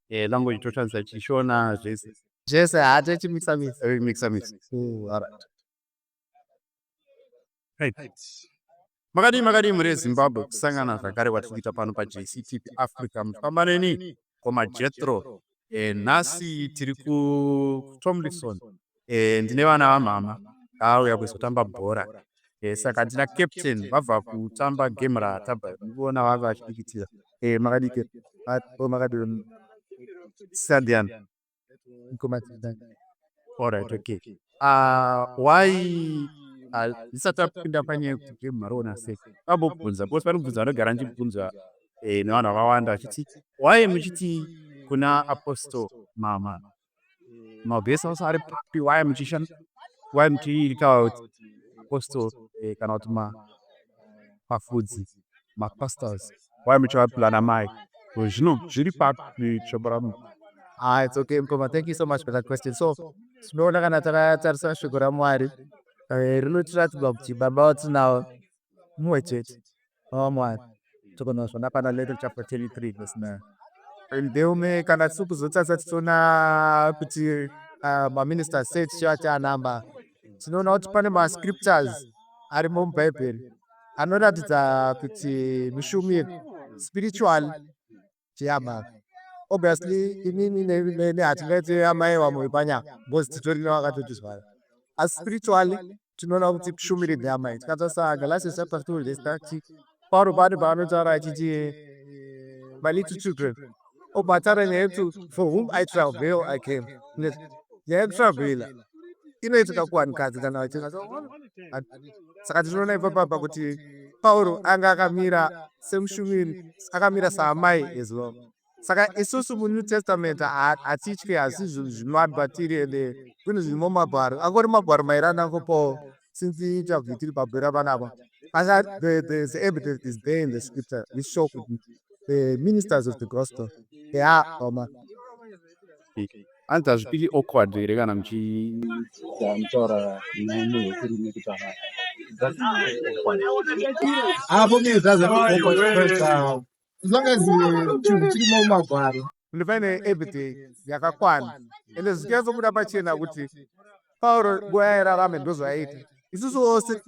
language toshandisa chishona zvese hata chimisa mix. All right. Makadi muri Zimbabwe kusangana zvakare kwatiri kuita pano paJCTP Africa mufamba neni komaJethro. Nhasi tiri kuTomlinson. Ndine vana vamama auya kuzotamba bhora. Saka ndina captain vabva kutamba game ratabva kuona vava vachidikitira. Makadike makadi Sandian. All right, okay. Why ndisati tapinda panyaya kuti game mariona sei ambobvunza bose vanobvunza vanogara ndichibvunzwa nevanhu vakawanda vachiti why muchiti kuna apostle mama mabhesi ose ari papi why muchitaura kuti apostle kana kuti mafudzi mapastors why muchivapulana mai zvino zviri papi choboramu. It's okay Mkoma, thank you so much for that question. So tinoona kana takatarisa shoko raMwari rinotiratidza kuti baba vatinawo muwechete wamwari tokonozvona pana Leviticus chapter 23 verse 9. Ndeume kana tiri kuzotarisa tichiona kuti maministers sei tichiva tianamba tinoona kuti pane mascriptures arimo mubhaibheri anoratidza kuti mushumiri spiritual chiyama. Obviously inini hatingaiti amai vamwe vepanya because titorina vakatotizvara asi spiritually tinoona kuti kushumiri ndeamai. Tikatarisa Galatians chapter 2 verse 30 Pauro pane paanotaura achiti my little children obataura nyaya yekuti for whom I travail I came. Nyaya yekutravela inoitika kuvanhukadzi kana vachinga saka tinoona ipapapa kuti Pauro anga akamira semushumiri akamira saamai as well. Saka isusu muNew Testament hatityi asi zvinhu zvinoadbatiri ende kune zvirimo mumagwaro angori magwaro mairana nango Paul since tabvi tiri pabhera panapa asi the evidence is there in the scripture which show the ministers of the gospel anti hazvipiri awkward here kana muchitaura nemunhu wekuri nekutaura for me it doesn't look awkward because as long as chinhu chirimo mumagwaro paine evidence yakakwana ende zvichinyatsobuda pachena kuti Pauro nguva yairarame ndozvaaita. Isusu ose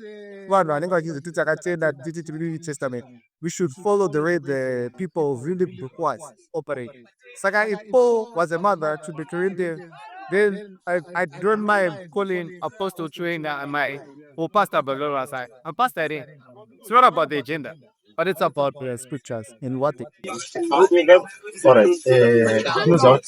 vanhu vanenge vachizoti takatenda titi tiri New Testament we should follow the way the people of really book was operate. Saka if Paul was a mother to the Corinthians, then I don't mind calling Apostle Chiwenga and my Pastor Bagoro aside. I'm Pastor. It's not about the agenda, but it's about the scriptures and what All right. Close out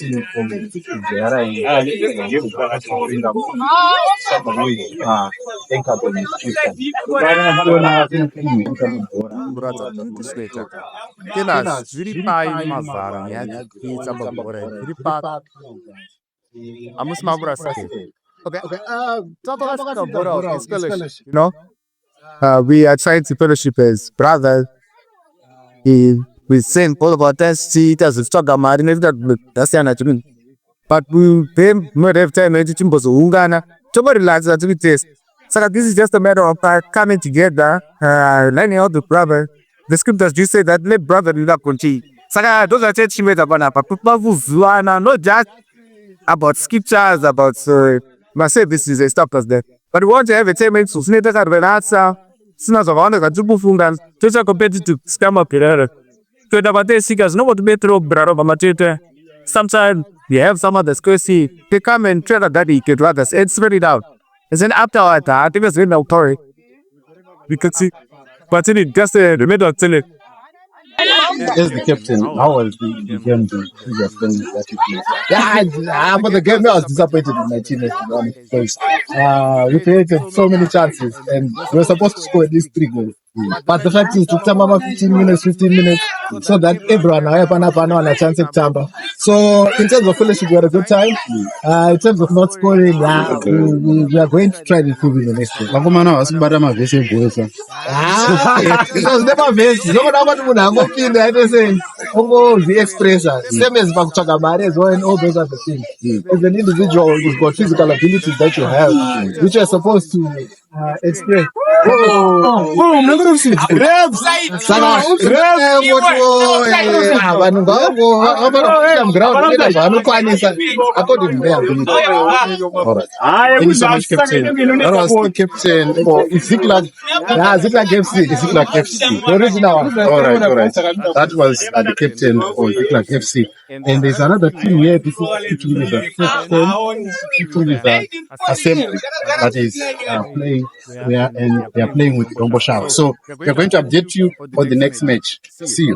tena zviri pai mazara nyaya dzitsamba bhora zviri pa hamusi mamurasike. Okay, talk about fellowship. You know, we are trying to fellowship as brothers. We sing all about that. See, it as talk about that's the natural. But we not have time to ungana. To relax at this. So this is just a matter of coming together, learning how to brother. The scriptures do say that let brother do that continue. Saka those are church made about not just about scriptures, about my services and stuff like that. But we want to have a time to snake that venasa, sinners of honor, and to just a competitive scam up here. To the Bate seekers, no what better brother Matete. Sometimes you have some of the squishy, they come and try that he could rather it's spread it out. And then after that, I think it's really authority. We could see, but in it just the middle of it. as the captain, how was the game to your friends that you played? Yeah, but the game I was disappointed with my teammates to be honest, because we created so many chances and we were supposed to score at least 3 goals. But the fact is, to tamba 15 minutes, so that everyone had a chance to tamba. So in terms of fellowship, we had a good time. In terms of not scoring, we are going to try to improve in the next game. It was never best. The expressor, same as Bakuchaka as well, and all those other things. As an individual, you've got physical abilities that you have, which are supposed to express. Boom, look at him. Rebs. Saka, vanhu ngavafika ground kuita zvavanokwanisa according to their ability. All right. Thank you so much, Captain. That was the captain for Ziklag. Yeah, Ziklag FC. Ziklag FC. The original one. All right. That was the captain for Ziklag FC. And there's another team here. This is Assembly that is playing there, and they are playing with Rombo Sharks. So we're going to update you on the next match. See you.